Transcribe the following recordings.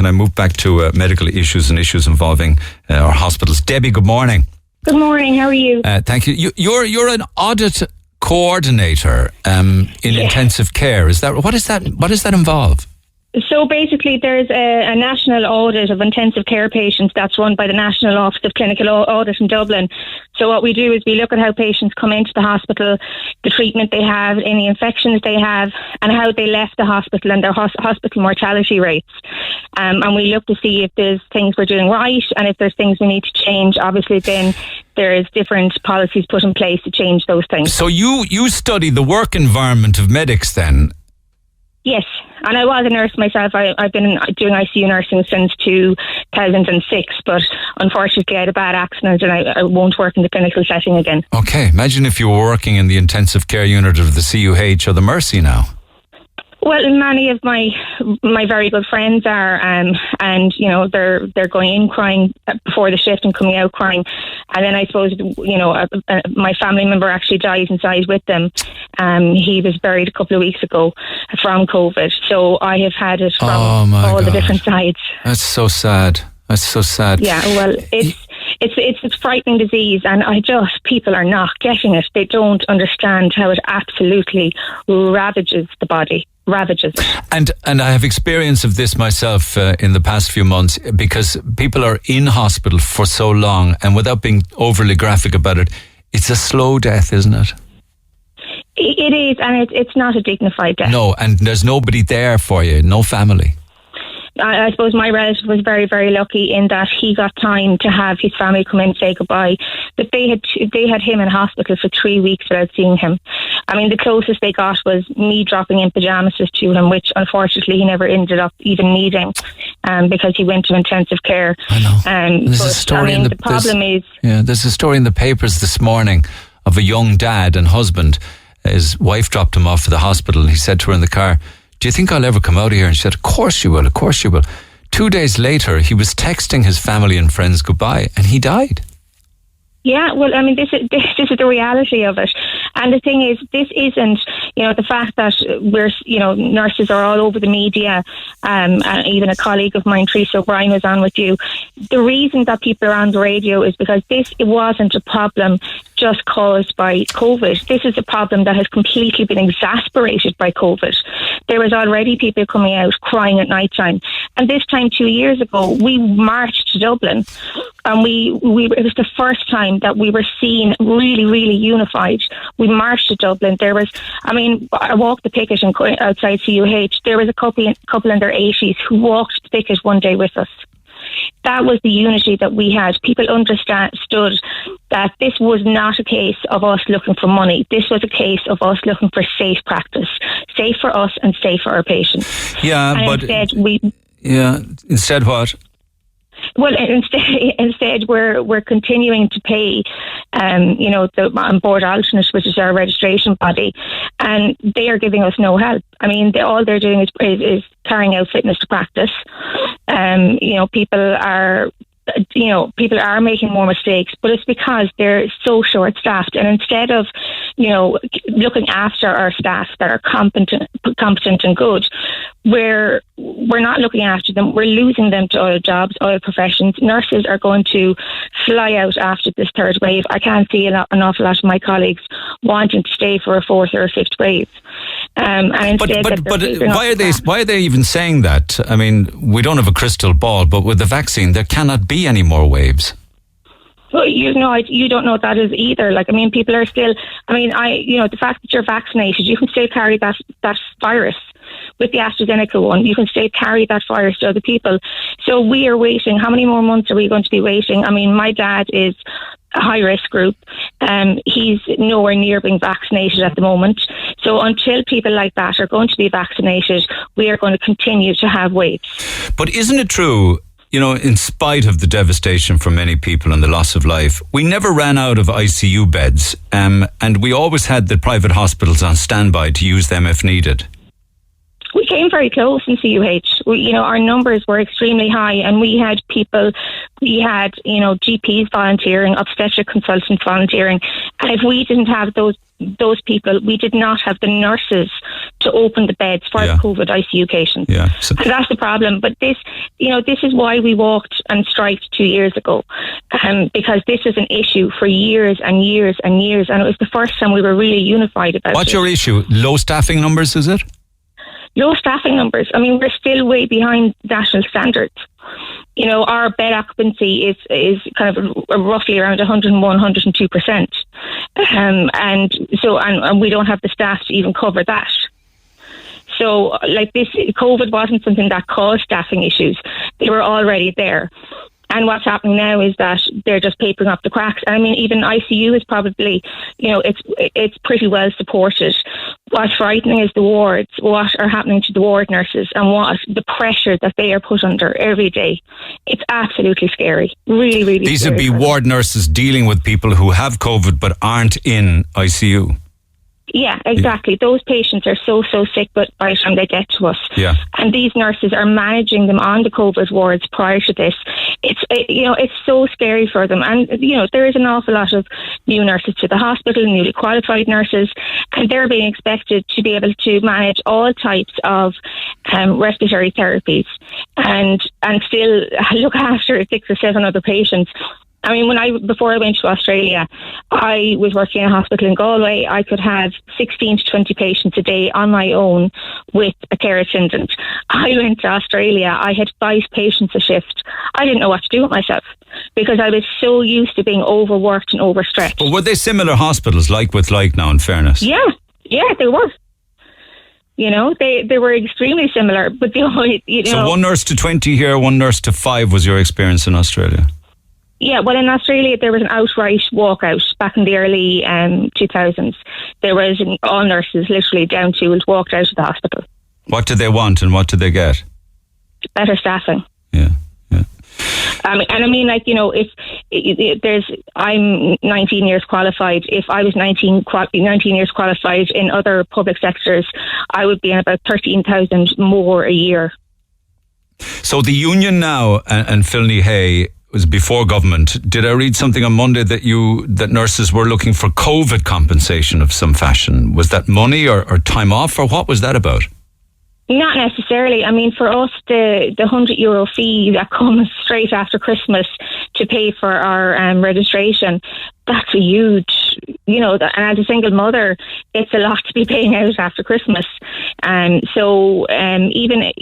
can I move back to medical issues and issues involving our hospitals? Debbie, good morning. Good morning. How are you? Thank you. You're an audit coordinator in intensive care. Is that what does that involve? So basically, there's a national audit of intensive care patients that's run by the National Office of Clinical Audit in Dublin. So what we do is we look at how patients come into the hospital, the treatment they have, any infections they have, and how they left the hospital and their hospital mortality rates. And we look to see if there's things we're doing right, and if there's things we need to change. Obviously, then there's different policies put in place to change those things. So you study the work environment of medics then? Yes, and I was a nurse myself. I've been doing ICU nursing since 2006, but unfortunately I had a bad accident and I won't work in the clinical setting again. Okay, imagine if you were working in the intensive care unit of the CUH or the Mercy now. Well, many of my very good friends are, and you know they're going in crying before the shift and coming out crying, and then I suppose my family member actually dies inside with them. He was buried a couple of weeks ago from COVID, so I have had it from all the different sides. That's so sad. Yeah, well, it's a frightening disease, and people are not getting it. They don't understand how it absolutely ravages the body. And I have experience of this myself in the past few months, because people are in hospital for so long, and without being overly graphic about it, it's a slow death, isn't it? It is, and it's not a dignified death. No, and there's nobody there for you, no family. I suppose my relative was very, very lucky in that he got time to have his family come in and say goodbye. But they had him in hospital for 3 weeks without seeing him. I mean, the closest they got was me dropping in pajamas to him, which unfortunately he never ended up even needing, because he went to intensive care. I know. There's a story there's a story in the papers this morning of a young dad and husband. His wife dropped him off at the hospital, and he said to her in the car, "Do you think I'll ever come out of here?" And she said, of course you will. 2 days later, he was texting his family and friends goodbye, and he died. Yeah, well, I mean, this is the reality of it. And the thing is, this isn't, the fact that we're, nurses are all over the media, and even a colleague of mine, Teresa O'Brien, was on with you. The reason that people are on the radio is because it wasn't a problem just caused by COVID. This is a problem that has completely been exasperated by COVID. There was already people coming out crying at night time. And this time 2 years ago, we marched to Dublin, and it was the first time that we were seen really, really unified. We marched to Dublin. There was, I walked the picket outside CUH. There was a couple in their 80s who walked the picket one day with us. That was the unity that we had. People understood that this was not a case of us looking for money. This was a case of us looking for safe practice, safe for us and safe for our patients. Yeah, and but instead what? Well, instead we're continuing to pay, the on-board alternate, which is our registration body, and they are giving us no help. I mean, all they're doing is carrying out fitness to practice. People are making more mistakes, but it's because they're so short-staffed. And instead of, looking after our staff that are competent and good, we're not looking after them. We're losing them to other jobs, other professions. Nurses are going to fly out after this third wave. I can't see an awful lot of my colleagues wanting to stay for a fourth or a fifth wave. Why are they even saying that? I mean, we don't have a crystal ball, but with the vaccine, there cannot be any more waves. Well, you don't know what that is either. People are still. The fact that you're vaccinated, you can still carry that virus. With the AstraZeneca one, you can still carry that virus to other people. So we are waiting. How many more months are we going to be waiting? I mean, my dad is a high-risk group. He's nowhere near being vaccinated at the moment. So until people like that are going to be vaccinated, we are going to continue to have waves. But isn't it true, in spite of the devastation for many people and the loss of life, we never ran out of ICU beds, and we always had the private hospitals on standby to use them if needed? We came very close in CUH. Our numbers were extremely high, and we had GPs volunteering, obstetric consultants volunteering, and if we didn't have those people, we did not have the nurses to open the beds for the COVID ICU patients. Yeah. And that's the problem. But this is why we walked and striked 2 years ago, because this is an issue for years and years and years, and it was the first time we were really unified about it. What's your issue? Low staffing numbers, is it? Low staffing numbers. I mean, we're still way behind national standards. Our bed occupancy is kind of roughly around 101, 102%. And we don't have the staff to even cover that. So, this, COVID wasn't something that caused staffing issues. They were already there. And what's happening now is that they're just papering up the cracks. I mean, even ICU is probably, it's pretty well supported. What's frightening is the wards, what are happening to the ward nurses and what the pressure that they are put under every day. It's absolutely scary. Really, really These scary. would be ward nurses dealing with people who have COVID but aren't in ICU. Yeah, exactly. Those patients are so sick by the time they get to us. Yeah. And these nurses are managing them on the COVID wards prior to this. It's so scary for them. And, there is an awful lot of new nurses to the hospital, newly qualified nurses, and they're being expected to be able to manage all types of respiratory therapies and still look after 6 or 7 other patients. I mean, before I went to Australia, I was working in a hospital in Galway. I could have 16 to 20 patients a day on my own with a care attendant. I went to Australia. I had 5 patients a shift. I didn't know what to do with myself because I was so used to being overworked and overstretched. But were they similar hospitals, like with like now, in fairness? Yeah, they were. They were extremely similar. But So 1 nurse to 20 here, 1 nurse to 5 was your experience in Australia? Yeah, well, in Australia, there was an outright walkout back in the early 2000s. There was all nurses, literally down to, walked out of the hospital. What did they want and what did they get? Better staffing. Yeah. I'm 19 years qualified. If I was 19 years qualified in other public sectors, I would be in about 13,000 more a year. So the union now and Philny Hay was before government. Did I read something on Monday that nurses were looking for COVID compensation of some fashion? Was that money or time off, or what was that about? Not necessarily. I mean, for us, the €100 fee that comes straight after Christmas to pay for our registration, that's a huge, and as a single mother, it's a lot to be paying out after Christmas. So even,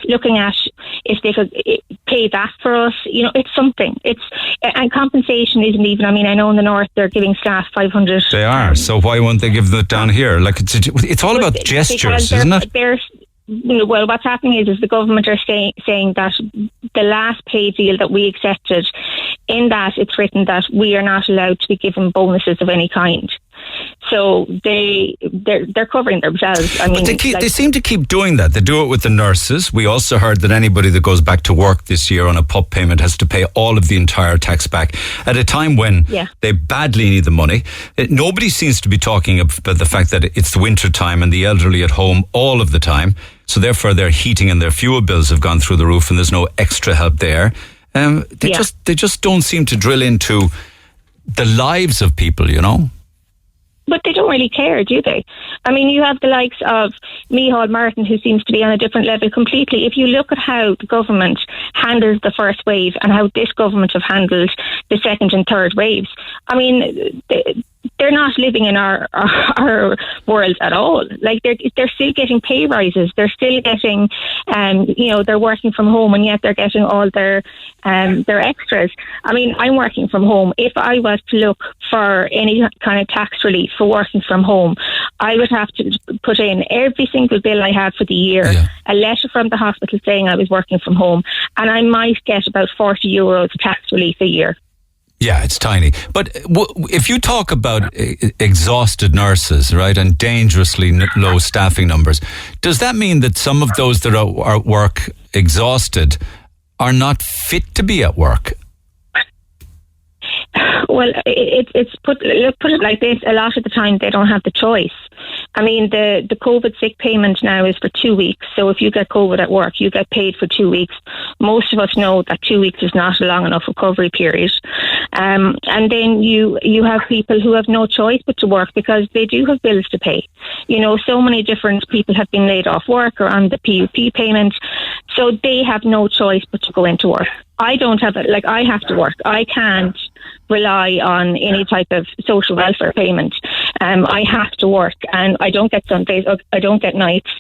looking at if they could pay that for us, it's something. And compensation isn't even, I know in the north they're giving staff 500. They are. So why won't they give that down here? Like it's all about gestures, isn't it? Well, what's happening is the government are saying that the last pay deal that we accepted, in that it's written that we are not allowed to be given bonuses of any kind. So they're covering themselves. But they seem to keep doing that. They do it with the nurses. We also heard that anybody that goes back to work this year on a PUP payment has to pay all of the entire tax back at a time when they badly need the money. Nobody seems to be talking about the fact that it's the winter time and the elderly at home all of the time. So therefore their heating and their fuel bills have gone through the roof and there's no extra help there. They just don't seem to drill into the lives of people, But they don't really care, do they? You have the likes of Micheál Martin, who seems to be on a different level completely. If you look at how the government handled the first wave and how this government have handled the second and third waves, they're not living in our world at all. Like they're still getting pay rises. They're still getting, they're working from home, and yet they're getting all their extras. I'm working from home. If I was to look for any kind of tax relief for working from home, I would have to put in every single bill I had for the year, a letter from the hospital saying I was working from home, and I might get about €40 tax relief a year. Yeah, it's tiny. But if you talk about exhausted nurses, right, and dangerously low staffing numbers, does that mean that some of those that are at work exhausted are not fit to be at work? Well, it's put it like this. A lot of the time they don't have the choice. I mean, the COVID sick payment now is for 2 weeks. So if you get COVID at work, you get paid for 2 weeks. Most of us know that 2 weeks is not a long enough recovery period. And then you have people who have no choice but to work because they do have bills to pay. You know, so many different people have been laid off work or on the PUP payment. So they have no choice but to go into work. I don't have it. Like, I have to work. I can't rely on any type of social welfare payment. I have to work, and I don't get Sundays. I don't get nights.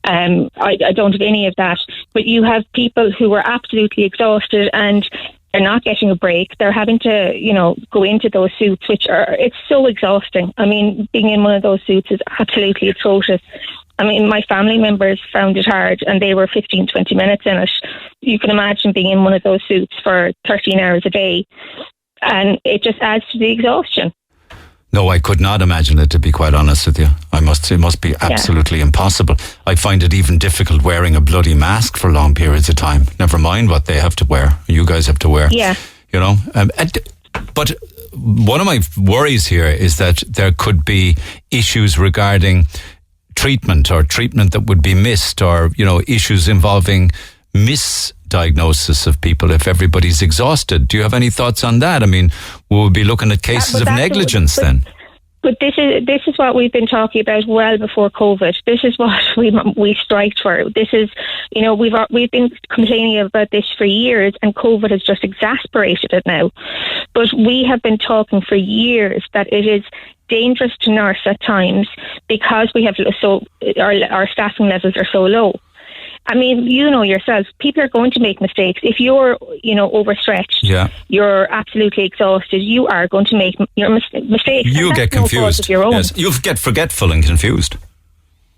I don't have any of that. But you have people who are absolutely exhausted and they're not getting a break. They're having to, you know, go into those suits, it's so exhausting. I mean, being in one of those suits is absolutely atrocious. I mean, my family members found it hard and they were 15, 20 minutes in it. You can imagine being in one of those suits for 13 hours a day, and it just adds to the exhaustion. No, I could not imagine it, to be quite honest with you. It must be absolutely impossible. I find it even difficult wearing a bloody mask for long periods of time. Never mind what they have to wear, you guys have to wear. Yeah. You know, but one of my worries here is that there could be issues regarding treatment that would be missed, or, you know, issues involving misdiagnosis of people if everybody's exhausted. Do you have any thoughts on that? I mean, we'll be looking at cases of negligence then. But this is what we've been talking about well before COVID. This is what we striked for. This is, you know, we've been complaining about this for years, and COVID has just exasperated it now. But we have been talking for years that it is dangerous to nurse at times because we have our staffing levels are so low. I mean, you know yourself, people are going to make mistakes. If you're, you know, overstretched, you're absolutely exhausted, you are going to make your mistakes. You get confused. No fault of your own. Yes, you'll get forgetful and confused.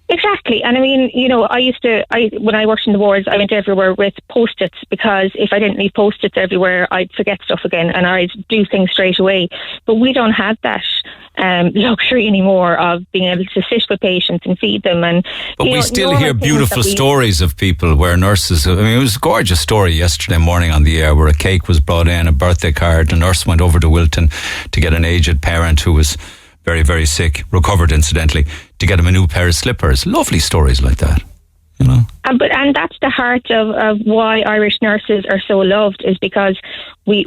Exactly. And I mean, you know, when I worked in the wards, I went everywhere with Post-its, because if I didn't leave Post-its everywhere, I'd forget stuff again and I'd do things straight away. But we don't have that luxury anymore of being able to sit with patients and feed them. But we still hear beautiful stories of people where nurses, I mean, it was a gorgeous story yesterday morning on the air where a cake was brought in, a birthday card, a nurse went over to Wilton to get an aged parent who was very, very sick, recovered incidentally, to get him a new pair of slippers. Lovely stories like that, you know. And that's the heart of why Irish nurses are so loved, is because we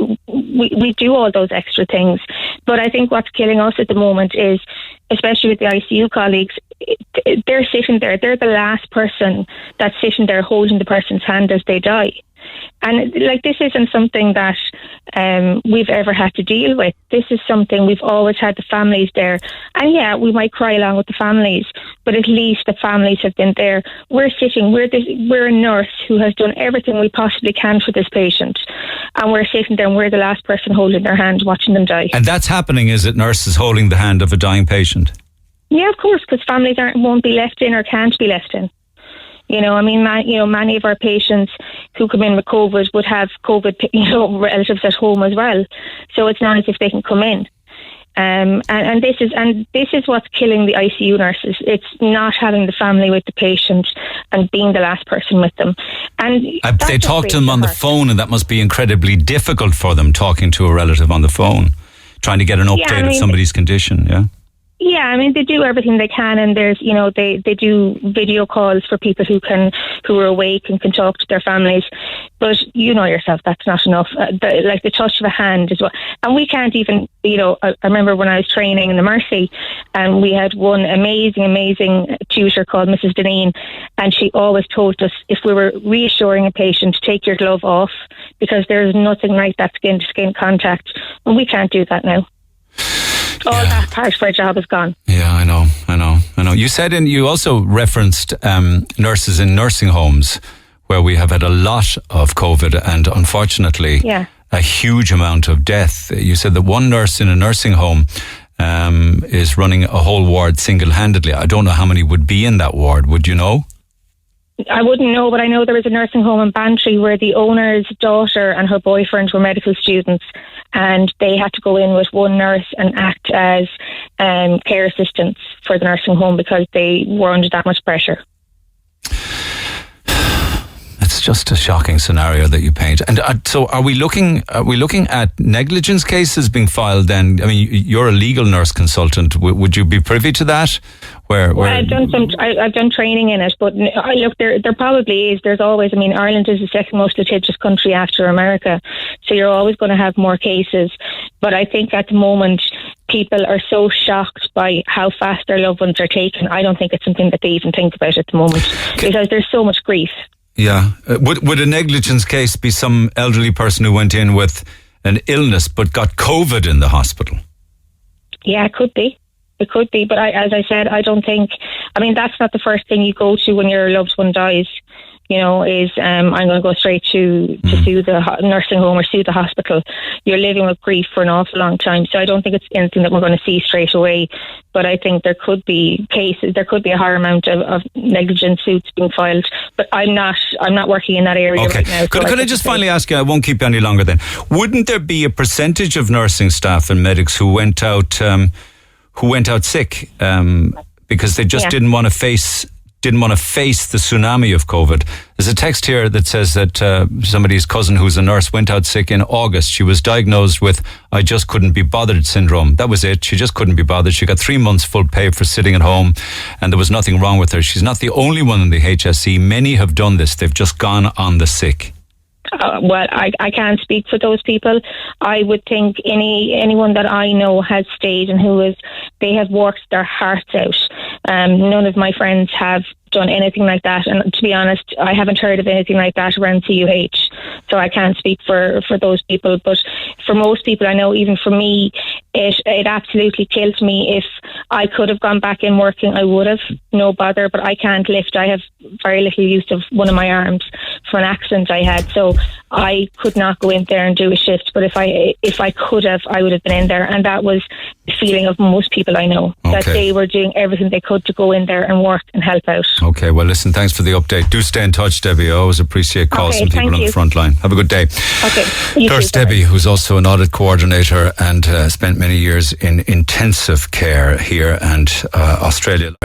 do all those extra things. But I think what's killing us at the moment is, especially with the ICU colleagues, they're sitting there. They're the last person that's sitting there holding the person's hand as they die. And like, this isn't something that we've ever had to deal with. This is something we've always had the families there. And yeah, we might cry along with the families, but at least the families have been there. We're a nurse who has done everything we possibly can for this patient. And we're sitting there and we're the last person holding their hand, watching them die. And that's happening, is it, nurses holding the hand of a dying patient? Yeah, of course, because families won't be left in or can't be left in. You know, I mean, many of our patients who come in with COVID would have COVID, you know, relatives at home as well. So it's not as if they can come in. And this is what's killing the ICU nurses. It's not having the family with the patient and being the last person with them. And they talk to them on the phone, and that must be incredibly difficult for them, talking to a relative on the phone, trying to get an update of somebody's condition. Yeah. Yeah, I mean, they do everything they can, and there's, you know, they do video calls for people who are awake and can talk to their families. But you know yourself, that's not enough. The touch of a hand is what, and we can't even, you know, I remember when I was training in the Mercy, and we had one amazing tutor called Mrs. Deneen, and she always told us, if we were reassuring a patient, take your glove off, because there's nothing like that skin to skin contact, and we can't do that now. All that part of our job is gone. Yeah, I know. You said, you also referenced nurses in nursing homes where we have had a lot of COVID and unfortunately a huge amount of death. You said that one nurse in a nursing home is running a whole ward single-handedly. I don't know how many would be in that ward. Would you know? I wouldn't know, but I know there was a nursing home in Bantry where the owner's daughter and her boyfriend were medical students, and they had to go in with one nurse and act as care assistants for the nursing home because they were under that much pressure. just a shocking scenario that you paint. And so, are we looking at negligence cases being filed? Then, I mean, you're a legal nurse consultant. Would you be privy to that? Well, I've done training in it, but look, there probably is. There's always. I mean, Ireland is the second most litigious country after America, so you're always going to have more cases. But I think at the moment, people are so shocked by how fast their loved ones are taken. I don't think it's something that they even think about at the moment because there's so much grief. Yeah. Would a negligence case be some elderly person who went in with an illness but got COVID in the hospital? Yeah, it could be. It could be. But as I said, I don't think... I mean, that's not the first thing you go to when your loved one dies. Is I'm going to go straight to sue the nursing home or sue the hospital. You're living with grief for an awful long time. So I don't think it's anything that we're going to see straight away. But I think there could be cases, there could be a higher amount of negligence suits being filed. But I'm not working in that area right now. So could I just finally ask you, I won't keep you any longer then. Wouldn't there be a percentage of nursing staff and medics who went out sick because they just didn't want to face the tsunami of COVID? There's a text here that says that somebody's cousin who's a nurse went out sick in August. She was diagnosed with I just couldn't be bothered syndrome. That was it. She just couldn't be bothered. She got 3 months full pay for sitting at home and there was nothing wrong with her. She's not the only one in the HSE. Many have done this. They've just gone on the sick. Well, I can't speak for those people. I would think anyone that I know has stayed and they have worked their hearts out. None of my friends have done anything like that, and to be honest, I haven't heard of anything like that around CUH, so I can't speak for those people. But for most people I know, even for me, it absolutely kills me. If I could have gone back in working, I would have, no bother, but I can't lift. I have very little use of one of my arms for an accident I had, so I could not go in there and do a shift. But if I could have, I would have been in there, and that was the feeling of most people I know, that they were doing everything they could to go in there and work and help out. Okay, well listen, thanks for the update. Do stay in touch, Debbie. I always appreciate calls from people on the front line. Have a good day. Okay. There's Debbie, who's also an audit coordinator and spent many years in intensive care here and Australia.